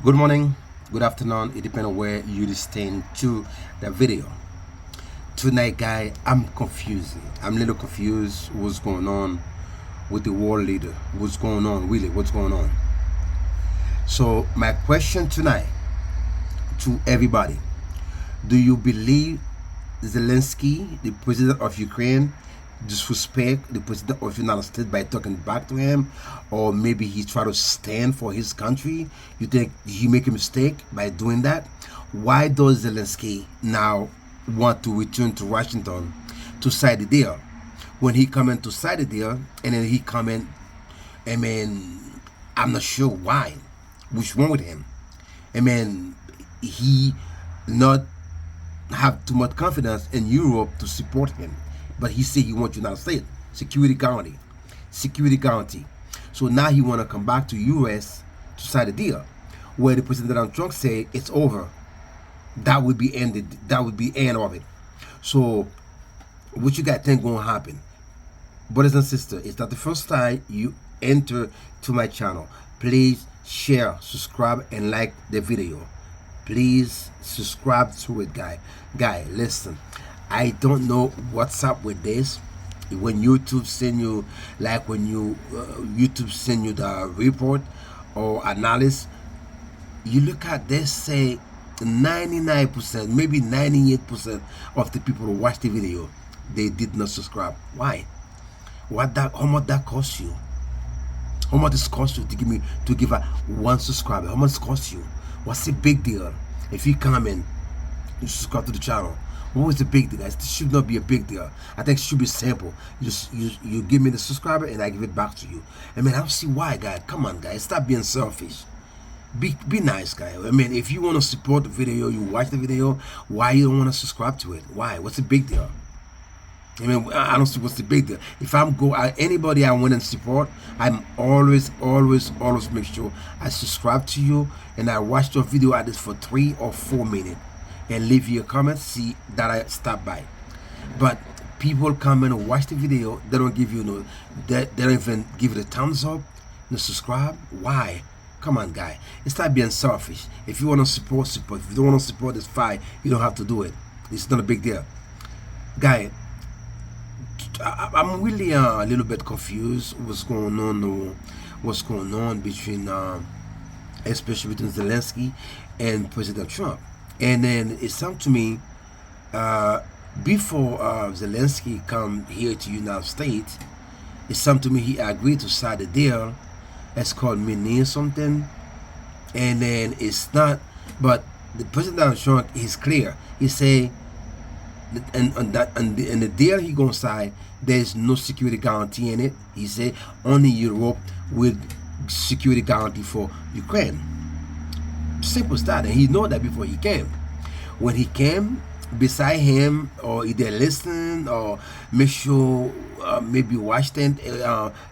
Good morning, good afternoon, it depends on where you listen to the video. Tonight, guy, I'm confused. I'm a little confused what's going on with the world leader. What's going on, really, what's going on? So, my question tonight to everybody, do you believe Zelensky, the president of Ukraine, disrespect the president of the United States by talking back to him, or maybe he try to stand for his country? You think he make a mistake by doing that? Why does Zelensky now want to return to Washington to sign the deal? When he come in to sign the deal, and then he come in, I'm not sure why. What's wrong with him? He not have too much confidence in Europe to support him, but he said he wants United States security guarantee. So now he want to come back to U.S. to sign a deal, where the President Donald Trump say it's over. That would be ended. That would be end of it. So what you guys think going to happen? Brothers and sisters, it's not the first time you enter to my channel. Please share, subscribe, and like the video. Please subscribe to it, guy. Listen, I don't know what's up with this. When YouTube send you, like when you YouTube send you the report or analysis, you look at this, say 99%, maybe 98% of the people who watch the video, they did not subscribe. Why? How much that cost you? How much it cost you to give a one subscriber? How much it cost you? What's the big deal? If you come in, you subscribe to the channel. What was the big deal, guys? This should not be a big deal. I think it should be simple. You give me the subscriber and I give it back to you. I don't see why, guys. Come on, guys. Stop being selfish. Be nice, guys. If you want to support the video, you watch the video, why you don't want to subscribe to it? Why? What's the big deal? I don't see what's the big deal. If anybody I want to support, I'm always make sure I subscribe to you and I watch your video at least for 3 or 4 minutes and leave your comments, see that I stop by. But people come in and watch the video, they don't give you they don't even give it a thumbs up, no subscribe. Why? Come on, guy. It's not being selfish. If you want to support. If you don't want to support, it's fine. You don't have to do it. It's not a big deal, guy. I'm really a little bit confused what's going on between especially between Zelensky and President Trump. And then it sounds to me before Zelensky come here to United States, it sounds to me he agreed to sign the deal. It's called mini something, and then it's not. But the President Donald Trump is clear. He say, and the deal he gonna sign, there's no security guarantee in it. He say only Europe with security guarantee for Ukraine. Simple as that, and he know that before he came. When he came, beside him, or either listen or make sure maybe watch them,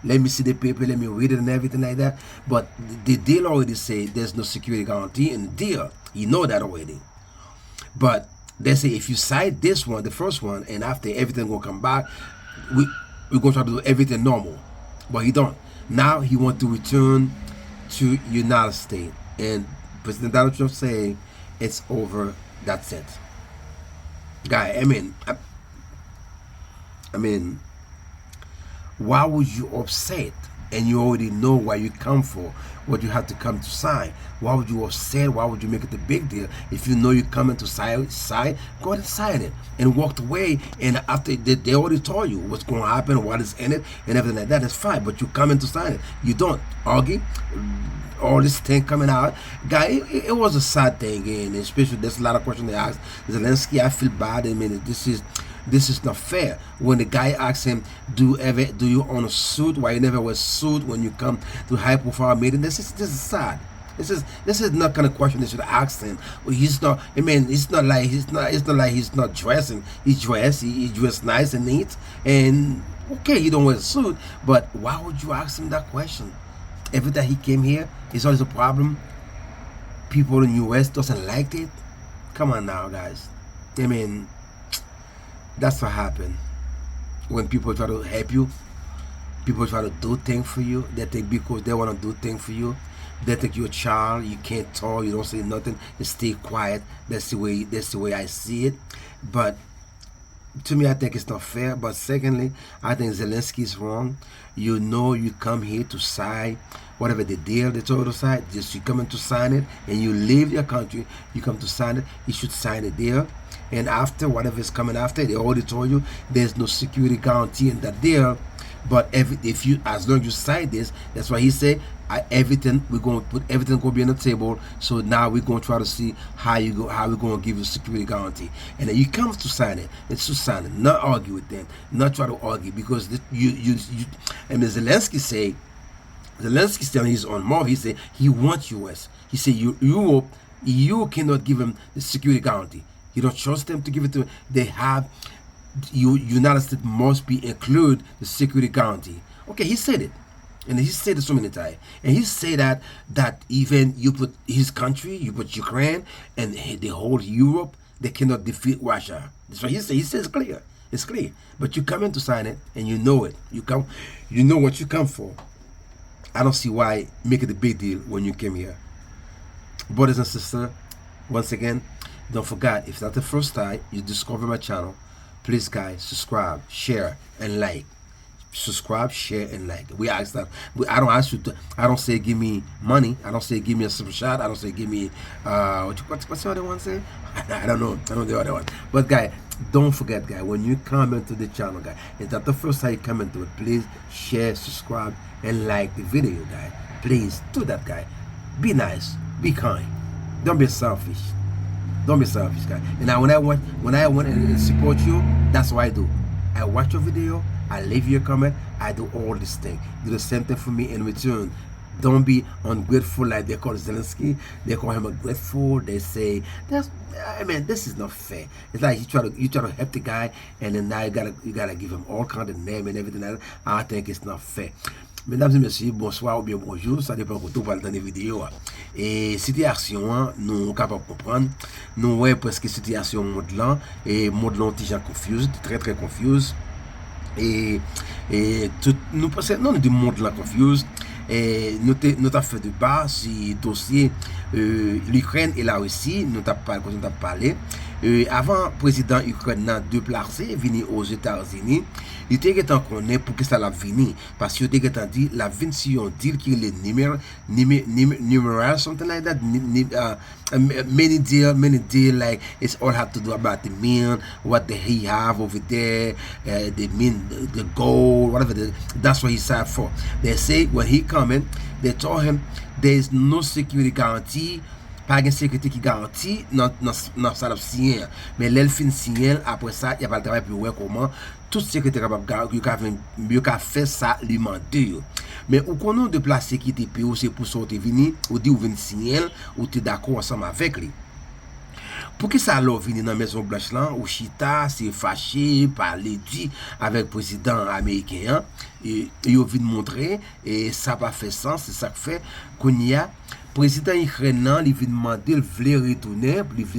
let me see the paper, let me read it and everything like that. But the deal already say there's no security guarantee in the deal. You know that already. But they say if you sign this one, the first one, and after everything gonna come back, we're gonna try to do everything normal. But he don't. Now he want to return to United States, and President Donald Trump say it's over. That's it, guy. Why would you upset? And you already know why you come for, what you have to come to sign. Why would you upset? Why would you make it a big deal? If you know you're coming to sign, go ahead and sign it and walk away. And after they already told you what's going to happen, what is in it, and everything like that, it's fine. But you come in to sign it. You don't argue. All this thing coming out, guy, it was a sad thing, and especially there's a lot of questions they asked Zelensky. I feel bad. This is not fair. When the guy asks him, do you own a suit? Why you never wear a suit when you come to high profile meeting? This is sad. This is not kind of question they should ask him. Well, he's not. It's not like he's not dressing. He dressed nice and neat. And okay, you don't wear a suit, but why would you ask him that question? Every time he came here, it's always a problem. People in the US doesn't like it. Come on now, guys. That's what happened when people try to help you. People try to do things for you. They think because they want to do things for you, They think you're a child. You can't talk. You don't say nothing. You stay quiet. That's the way. That's the way I see it. But to me, I think it's not fair. But secondly, I think Zelensky is wrong. You know, you come here to sign whatever the deal they told us sign. Just you come in to sign it, and you leave your country. You come to sign it. You should sign the deal. And after whatever is coming after, they already told you there's no security guarantee in that deal. But if you, as long as you sign this, that's why he said everything, we're going to put everything going to be on the table. So now we're going to try to see how we're going to give you security guarantee. And then you come to sign it. It's to sign it, not argue with them, not try to argue, because you and Zelensky's telling his own mouth. He said he wants US. He said Europe, you cannot give him the security guarantee. You don't trust them to give it to him. They have. United States must be include the security guarantee. Okay, he said it, and he said it so many times. And he said that even you put his country, you put Ukraine, and the whole Europe, they cannot defeat Russia. That's what he said. He says clear. It's clear. But you come in to sign it, and you know it. You know what you come for. I don't see why make it a big deal when you came here, brothers and sisters. Once again, don't forget, if it's not the first time you discover my channel, please guys, subscribe, share, and like. Subscribe, share, and like. We ask that. I don't ask you to. I don't say give me money. I don't say give me a super shot. I don't say give me what's the other one say? I don't know. I know the other one. But guys, don't forget, guys, when you comment to the channel, guys, it's not the first time you comment to it. Please share, subscribe, and like the video, guys. Please do that, guys. Be nice. Be kind. Don't be selfish. Don't be selfish, guys. And now when I want and support you, that's what I do. I watch your video, I leave you a comment, I do all this thing. Do the same thing for me in return. Don't be ungrateful like they call Zelensky. They call him ungrateful. They say this is not fair. It's like you try to help the guy, and then now you gotta give him all kind of name and everything like that. I think it's not fair. Mesdames et messieurs, bonsoir ou bien bonjour, ça dépend de tout par le temps des vidéos. Et situation, nous capables de comprendre, nous voyons presque situation monde là, et monde là déjà confused, très très confused. Et tout, nous pensons, non, du monde là confused. Et nous avons fait de bas si dossier l'Ukraine et la Russie, nous avons parlé. Avant, le président ukrainien déplacé, venu aux États-Unis, il était connu pour que ça l'a venu. Parce qu'il était dit, la vine si on dit qu'il est numéral, something like that. Many deal, like it's all have to do about the men, what he have over there, the men, the gold, whatever. That's what he signed for. They say when he coming, they told him there is no security guarantee. Pas de sécurité qui garantit dans ça signé, mais l'elfin signé après ça il y a pas le travail pour voir comment toute sécurité capable mieux qu'à faire ça lui demander. Mais ou qu'on de place sécurité pour c'est pour sortir venir ou dit ou venir signer ou tu d'accord ensemble avec lui. Pour que ça alors venir dans Maison Blanche là ou chita c'est fâché parler dit avec président américain et il vient montrer et ça pas fait sens, c'est ça que fait qu'on y a président ukrainien il vient demander il veut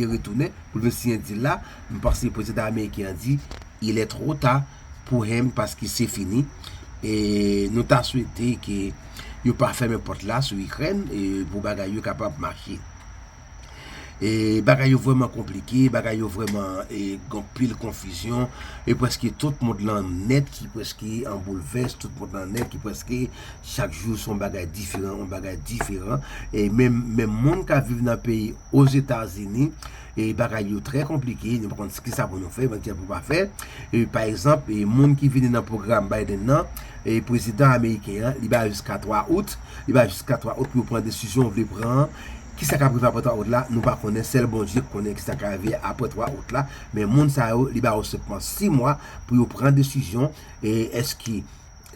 retourner pour le signer là parce que le président américain dit il est trop tard pour lui parce que c'est fini et nous t'a souhaité que il pas fermer porte là sur Ukraine et pour bagaille capable marcher. Et bagaille vraiment compliqué, bagaille vraiment pile confusion et presque tout le monde là net qui presque en bouleverse, tout le monde là net qui presque chaque jour son bagage différent et même monde qui vivent dans le pays aux États-Unis et bagaille très compliqué, ne pas ce que ça pour nous faire, mais pour pas faire. Et par exemple, les monde qui viennent dans le programme Biden là et président américain, il va jusqu'à 3 août, pour prendre décision, veut prendre qui ça capable après 3 août là, nous pas connaître seul bon Dieu connaît qui ça arriver après 3 août là, mais monde ça il va aussi prendre 6 mois pour prendre décision et est-ce que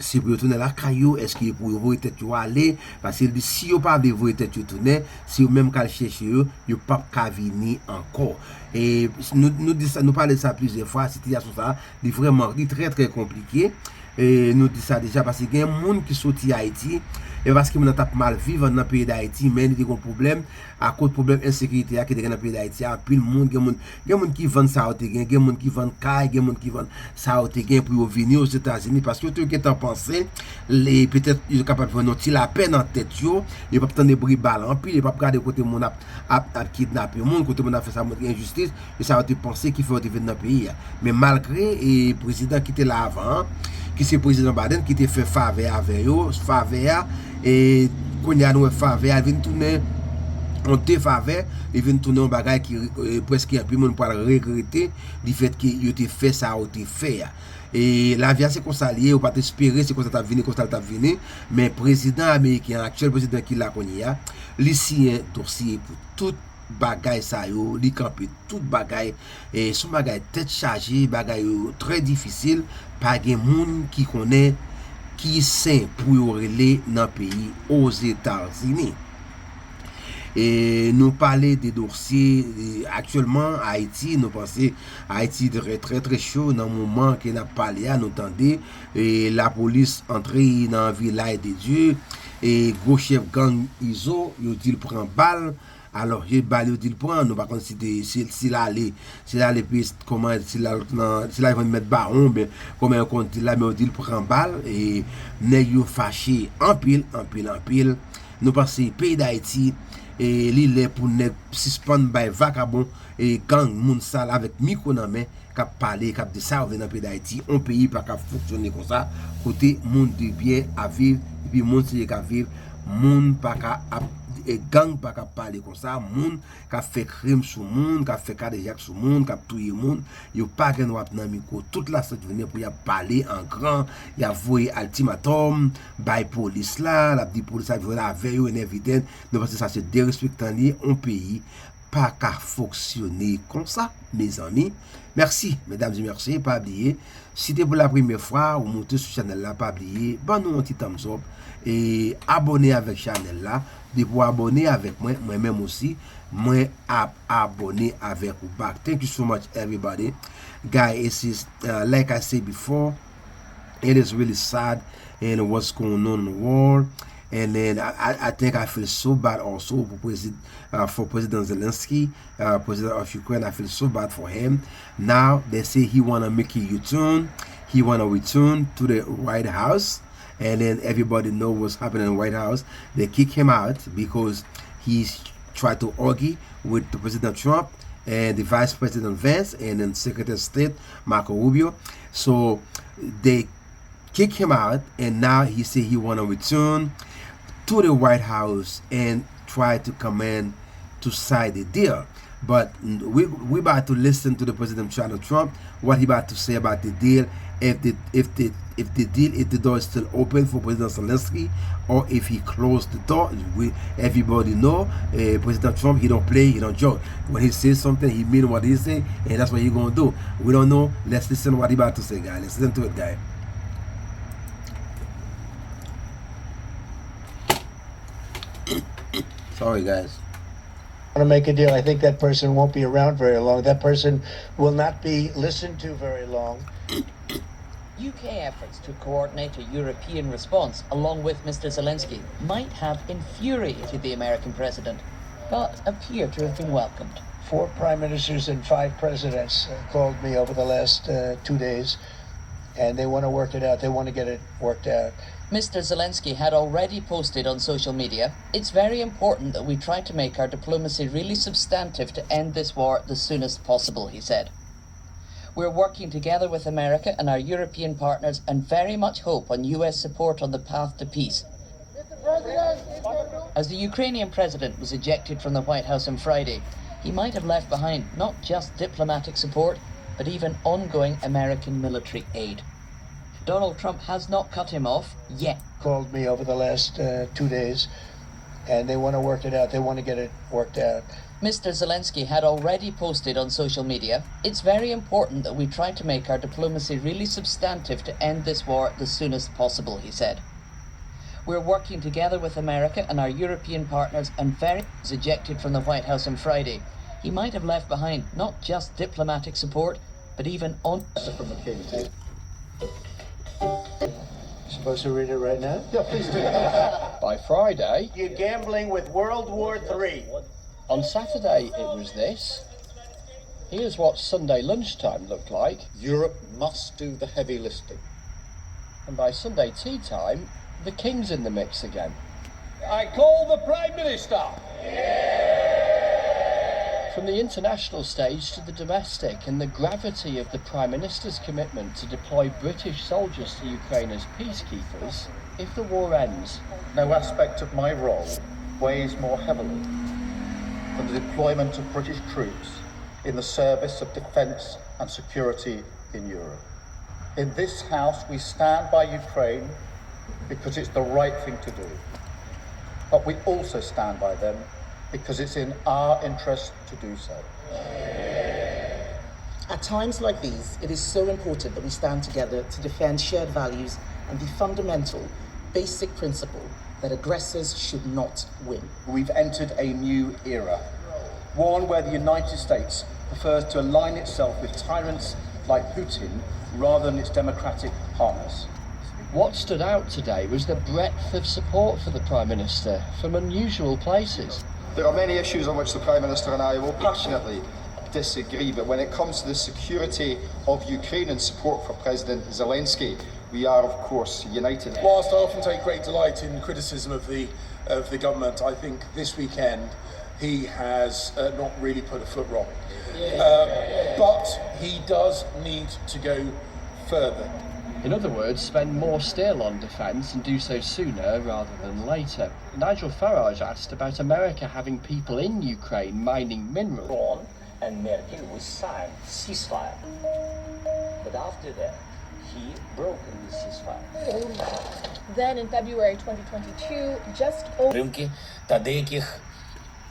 si vous retournez la caillou, est-ce que pour vous peut-être aller parce que si vous pas de vous peut-être tourner, si vous même qu'à chercher vous pas qu'à venir encore. Et nous dit ça, nous parler ça plusieurs fois, situation ça, est vraiment très très compliqué. nous dit ça déjà parce qu'il y a des gens qui sont sortis Haïti et parce qu'ils ont mal vivre dans le pays d'Haïti, mais ils ont des problèmes à cause de problème d'insécurité qui est dans le pays d'Haïti. Puis le monde, il y a des gens qui vendent ça, il y a des gens qui vendent caille, il y a des gens qui vendent ça pour venir aux États-Unis parce que tout ce qui est pensé, peut-être ils sont capables de faire la peine en tête, ils ne peuvent pas prendre des bris balles en pile, ils ne peuvent pas regarder côté mon a kidnappé le monde, côté mon a fait ça injustice, et ça va te penser qu'il faut venir dans le pays. Mais malgré le président qui était là avant, qui c'est le président Biden qui était fait faveur avec eux, faveur, et quand il y a une faveur, il vient tourner on te faveur, il vient tourner un bagage qui presque un peu monde pour regretter du fait qu'il a fait ça ou te fait. Et la vie c'est qu'on s'allie, ou pas espérer c'est qu'on ça venir comme ça t'a venir, mais président américain, actuel président qui l'a connu, ici un dossier pour tout bagay ça yo, li camper tout bagay et son bagay tête chargée, bagay très difficile, pas gen moun qui connaît qui sain pour relayer dans pays aux États-Unis. Et nous parler des dossiers actuellement Haïti, nous pensons Haïti très très chaud dans le moment qu'on a parlé à nous entendez et la police entrée dans le village de Dieu et gros chef gang Iso, il dit prend balle. Alors j'ai balle dit prend nous pas considérer s'il allait puis comment s'il va mettre baron ben comment on compte là mais on dit prend balle et nèg yo fâché en pile nous pensons pays d'Haïti et l'île pour ne suspendre by vagabond et gang moun sale avec micro dans main cap parler cap de ça dans le pays d'Haïti un pays pas cap fonctionner comme ça côté monde de bien à vivre et puis monde c'est qu'à vivre monde pas cap et gang pas cap parler comme ça monde qui fait crime sur monde qui fait cardiaque sur monde qui tuer monde yo pas gen droit dans micro toute la cette venir pour y parler en grand y a voyer ultimatum by police là la dit police venir avec yo en évidence donc parce que ça c'est dérespectant lié un pays pas qu'à fonctionner comme ça mes amis. Merci mesdames et messieurs, pas oublier si c'est pour la première fois ou montez sur channel là, pas oublier bon nous un petit thumbs up et abonner avec channel là, de pour abonner avec moi même aussi moi abonner avec vous back. Thank you so much everybody guys. It's like I said before, it is really sad and what's going on in the world. And then I think I feel so bad also for President Zelensky, President of Ukraine. I feel so bad for him. Now they say he wanna make a U-turn. He wanna return to the White House, and then everybody know what's happening in the White House. They kick him out because he's tried to argue with the President Trump and the Vice President Vance and then Secretary of State Marco Rubio. So they kick him out, and now he say he wanna return to the White House and try to come in to sign the deal. But we about to listen to the President Donald Trump, what he about to say about the deal, if the door is still open for President Zelensky, or if he closed the door. Everybody know President Trump, he don't play, he don't joke. When he says something, he mean what he say, and that's what he gonna do. We don't know. Let's listen to what he about to say, guys. Let's listen to it, guys. Sorry, guys. Want to make a deal. I think that person won't be around very long. That person will not be listened to very long. UK efforts to coordinate a European response, along with Mr. Zelensky, might have infuriated the American president, but appear to have been welcomed. 4 prime ministers and 5 presidents called me over the last 2 days, and they want to work it out. They want to get it worked out. Mr. Zelensky had already posted on social media, "It's very important that we try to make our diplomacy really substantive to end this war as soon as possible," he said. "We're working together with America and our European partners and very much hope on US support on the path to peace." As the Ukrainian president was ejected from the White House on Friday, he might have left behind not just diplomatic support, but even ongoing American military aid. Donald Trump has not cut him off yet. Called me over the last 2 days, and they want to work it out. They want to get it worked out. Mr. Zelensky had already posted on social media, "It's very important that we try to make our diplomacy really substantive to end this war as soon as possible," he said. "We're working together with America and our European partners and very was ejected from the White House on Friday. He might have left behind not just diplomatic support, but even on..." Supposed to read it right now? Yeah, please do. By Friday, You're gambling with World War III. on Saturday it was this. Here's what Sunday lunchtime looked like. Europe must do the heavy lifting. And by Sunday tea time, the King's in the mix again. I call the Prime Minister! From the international stage to the domestic, and the gravity of the Prime Minister's commitment to deploy British soldiers to Ukraine as peacekeepers if the war ends. No aspect of my role weighs more heavily than the deployment of British troops in the service of defence and security in Europe. In this House, we stand by Ukraine because it's the right thing to do. But we also stand by them because it's in our interest to do so. At times like these, it is so important that we stand together to defend shared values and the fundamental, basic principle that aggressors should not win. We've entered a new era, one where the United States prefers to align itself with tyrants like Putin rather than its democratic partners. What stood out today was the breadth of support for the Prime Minister from unusual places. There are many issues on which the Prime Minister and I will passionately disagree, but when it comes to the security of Ukraine and support for President Zelensky, we are of course united. Whilst I often take great delight in criticism of the government, I think this weekend he has not really put a foot wrong. But he does need to go further. In other words, spend more still on defence and do so sooner rather than later. Nigel Farage asked about America having people in Ukraine mining minerals. Macron and Merkel will sign ceasefire. But after that, he broken the ceasefire. Then in February 2022, just over Ринки та деяких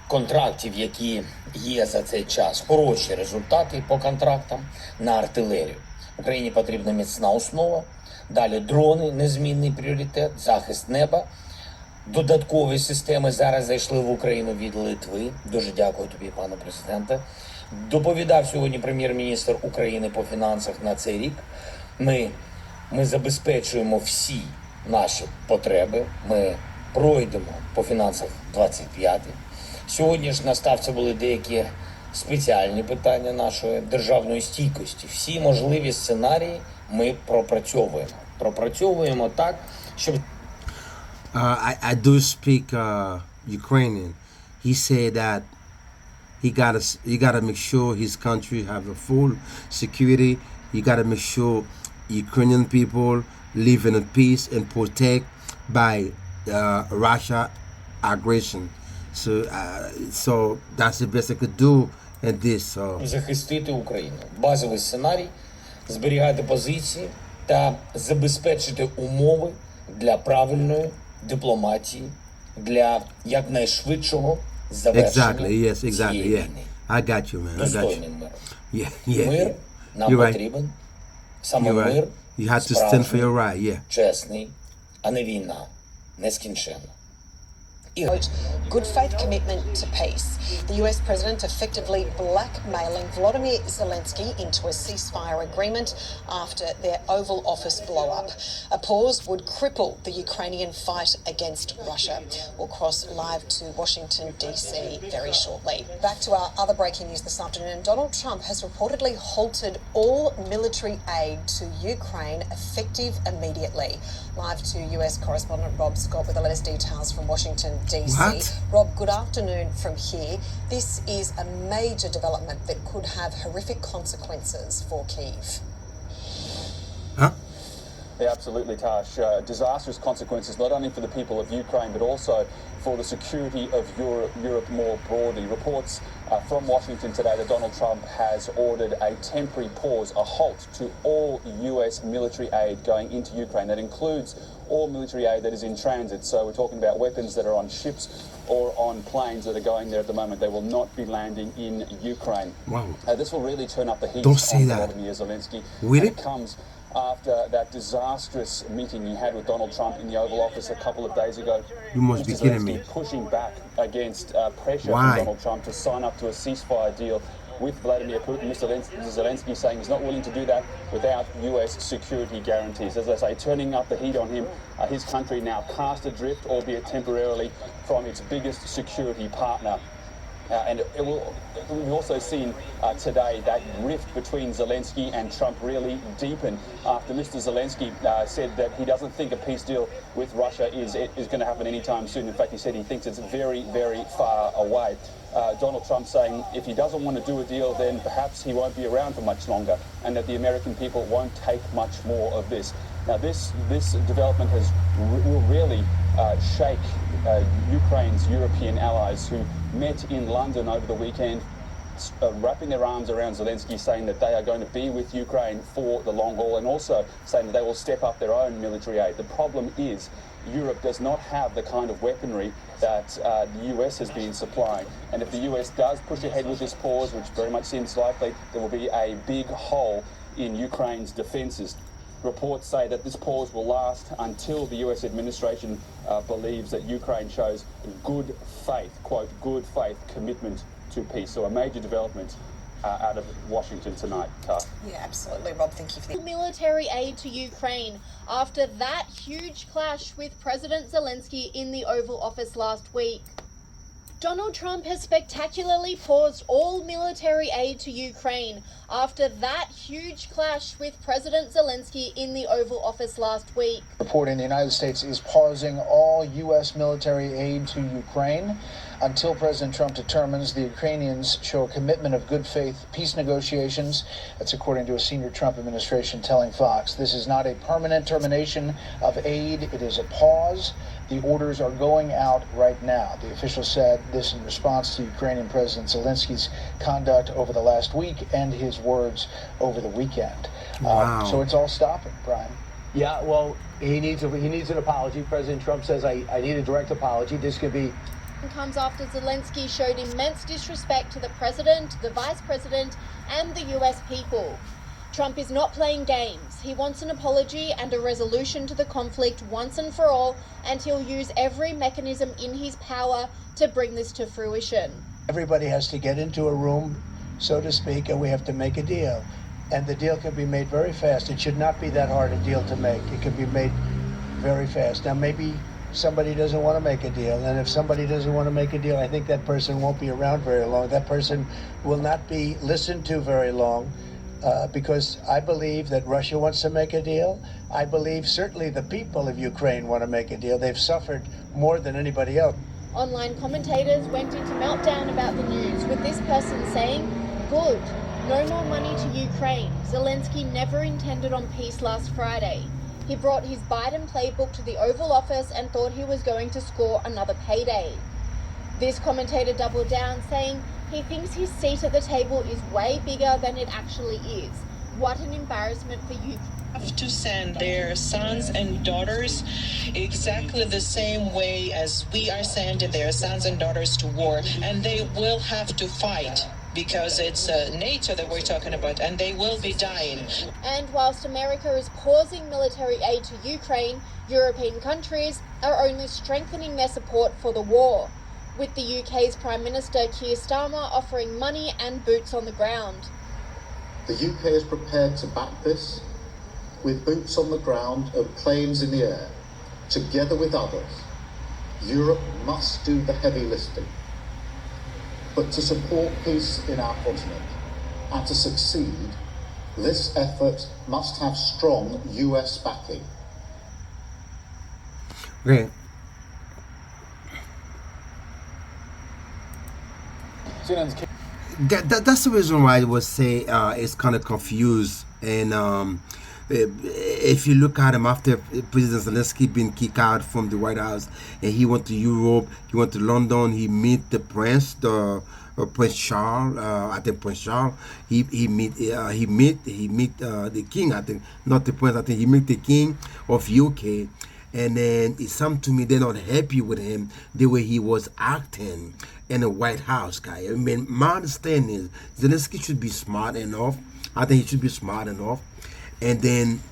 контрактів, які є за цей час. Хороші результати по контрактам на артилерію. Україні потрібна міцна основа, далі дрони, незмінний пріоритет, захист неба, додаткові системи зараз зайшли в Україну від Литви. Дуже дякую тобі, пане президенте. Доповідав сьогодні прем'єр-міністр України по фінансах на цей рік. Ми забезпечуємо всі наші потреби, ми пройдемо по фінансах 25-й. Сьогодні ж на ставці були деякі спеціальні питання нашої державної стійкості. Всі можливі сценарії ми пропрацьовуємо. Пропрацьовуємо так, щоб... I do speak Ukrainian. He said that he gotta make sure his country have a full security. You gotta make sure Ukrainian people live in peace and protect by Russia aggression. So that's the best I could do in this. Захистити Україну. Базовий сценарій, зберігати позиції та забезпечити умови для правильної дипломатії, для якнайшвидшого завершення цієї війни. I got you, man. Достойним миром. Yeah. Мир нам потрібен. Саме мир You have to stand for your right, yeah. Чесний, а не війна, нескінченна. Quote, good faith commitment to peace. The US president effectively blackmailing Volodymyr Zelensky into a ceasefire agreement after their Oval Office blow-up. A pause would cripple the Ukrainian fight against Russia. We'll cross live to Washington, D.C. very shortly. Back to our other breaking news this afternoon. Donald Trump has reportedly halted all military aid to Ukraine effective immediately. Live to US correspondent Rob Scott with the latest details from Washington, D.C. What? Rob, good afternoon from here. This is a major development that could have horrific consequences for Kyiv. Huh? Yeah, absolutely, Tash. Disastrous consequences not only for the people of Ukraine but also for the security of Europe more broadly. Reports from Washington today that Donald Trump has ordered a temporary pause, a halt to all US military aid going into Ukraine. That includes all military aid that is in transit. So we're talking about weapons that are on ships or on planes that are going there at the moment. They will not be landing in Ukraine. Wow. This will really turn up the heat Don't say on that. Volodymyr Zelensky. Really? And it comes after that disastrous meeting he had with Donald Trump in the Oval Office a couple of days ago. You must be kidding me. Pushing back against pressure Why? from Donald Trump to sign up to a ceasefire deal with Vladimir Putin. Mr. Zelensky saying he's not willing to do that without US security guarantees. As I say, turning up the heat on him, his country now cast adrift, albeit temporarily, from its biggest security partner. And we've also seen today that rift between Zelensky and Trump really deepen after Mr. Zelensky said that he doesn't think a peace deal with Russia is going to happen anytime soon. In fact, he said he thinks it's very, very far away. Donald Trump saying if he doesn't want to do a deal, then perhaps he won't be around for much longer, and that the American people won't take much more of this. Now, this development will really shake Ukraine's European allies, who met in London over the weekend, wrapping their arms around Zelensky, saying that they are going to be with Ukraine for the long haul, and also saying that they will step up their own military aid. The problem is Europe does not have the kind of weaponry that the US has been supplying. And if the US does push ahead with this pause, which very much seems likely, there will be a big hole in Ukraine's defenses. Reports say that this pause will last until the US administration believes that Ukraine shows good faith, quote, good faith commitment to peace. So a major development out of Washington tonight. Yeah, absolutely, Rob. Thank you for that. Military aid to Ukraine after that huge clash with President Zelensky in the Oval Office last week. Donald Trump has spectacularly paused all military aid to Ukraine after that huge clash with President Zelensky in the Oval Office last week. Reporting the United States is pausing all U.S. military aid to Ukraine until President Trump determines the Ukrainians show a commitment of good faith peace negotiations. That's according to a senior Trump administration telling Fox. This is not a permanent termination of aid. It is a pause. The orders are going out right now. The official said this in response to Ukrainian President Zelensky's conduct over the last week and his words over the weekend. Wow. So it's all stopping, Brian. Yeah, well, he needs an apology. President Trump says, I need a direct apology. This could be... Comes after Zelensky showed immense disrespect to the president, the vice president, and the US people. Trump is not playing games. He wants an apology and a resolution to the conflict once and for all, and he'll use every mechanism in his power to bring this to fruition. Everybody has to get into a room, so to speak, and we have to make a deal. And the deal can be made very fast. It should not be that hard a deal to make. It can be made very fast. Now, maybe somebody doesn't want to make a deal, and if somebody doesn't want to make a deal, I think that person won't be around very long. That person will not be listened to very long. Because I believe that Russia wants to make a deal. I believe certainly the people of Ukraine want to make a deal. They've suffered more than anybody else. Online commentators went into meltdown about the news, with this person saying, "Good, no more money to Ukraine. Zelensky never intended on peace last Friday. He brought his Biden playbook to the Oval Office and thought he was going to score another payday." This commentator doubled down, saying he thinks his seat at the table is way bigger than it actually is. What an embarrassment for you. Have to send their sons and daughters exactly the same way as we are sending their sons and daughters to war, and they will have to fight because it's NATO that we're talking about, and they will be dying. And whilst America is pausing military aid to Ukraine, European countries are only strengthening their support for the war, with the UK's Prime Minister Keir Starmer offering money and boots on the ground. The UK is prepared to back this with boots on the ground and planes in the air. Together with others, Europe must do the heavy lifting. But to support peace in our continent and to succeed, this effort must have strong US backing. Okay. That's the reason why I would say it's kind of confused. And if you look at him after President Zelensky been kicked out from the White House, and he went to Europe, he went to London, he meet the Prince, Prince Charles. I think Prince Charles. He meet the King. I think not the Prince. I think he meet the King of UK. And then it seemed to me they're not happy with him the way he was acting in the White House, guy. I mean, my understanding is Zelensky should be smart enough. I think he should be smart enough. And then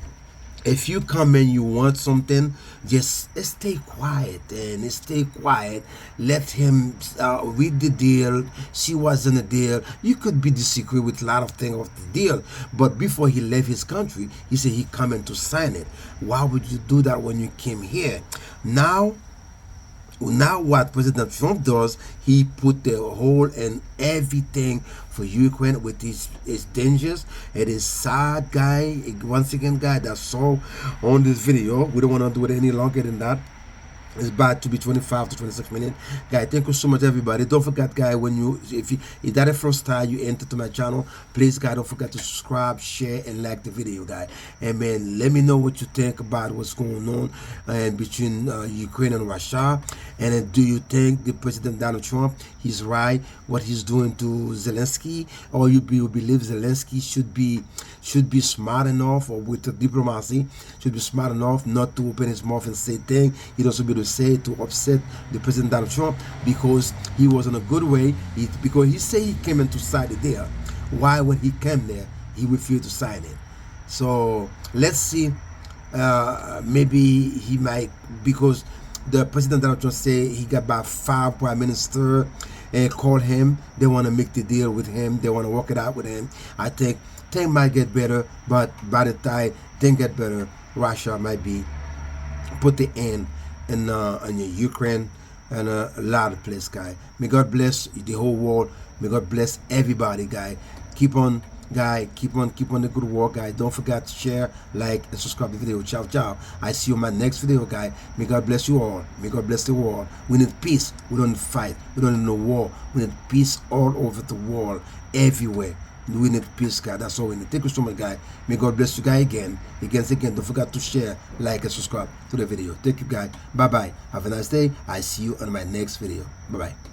If you come and you want something, just stay quiet and stay quiet. Let him read the deal, see what's in the deal. You could be disagreed with a lot of things of the deal, but before he left his country, he said he coming to sign it. Why would you do that when you came here? Now what President Trump does, he put the whole and everything for Ukraine with his dangers. It is sad guy, once again guy that saw on this video. We don't want to do it any longer than that. It's bad to be 25 to 26 minutes. Guys, thank you so much, everybody. Don't forget, guys, when you if that the first time you enter to my channel, please, guys, don't forget to subscribe, share, and like the video, guys. And man, let me know what you think about what's going on and between Ukraine and Russia. And then, do you think the President Donald Trump, he's right what he's doing to Zelensky, or you believe Zelensky should be smart enough, or with the diplomacy should be smart enough not to open his mouth and say things he doesn't be to say to upset the President Donald Trump, because he was in a good way, because he said he came in to sign it there. Why when he came there he refused to sign it? So let's see, maybe he might, because the President Donald Trump said he got about 5 prime minister and called him. They want to make the deal with him, they want to work it out with him. I think things might get better, but by the time things get better, Russia might be put the end in Ukraine and a lot of places, guy. May God bless the whole world. May God bless everybody, guy. Keep on the good work, guy. Don't forget to share, like, and subscribe to the video. Ciao, ciao. I see you in my next video, guy. May God bless you all. May God bless the world. We need peace. We don't need fight. We don't need no war. We need peace all over the world, everywhere. We need peace, guy. That's all we need. Thank you so much, guy. May God bless you, guy, again. Don't forget to share, like, and subscribe to the video. Thank you, guys. Bye-bye. Have a nice day. I see you on my next video. Bye-bye.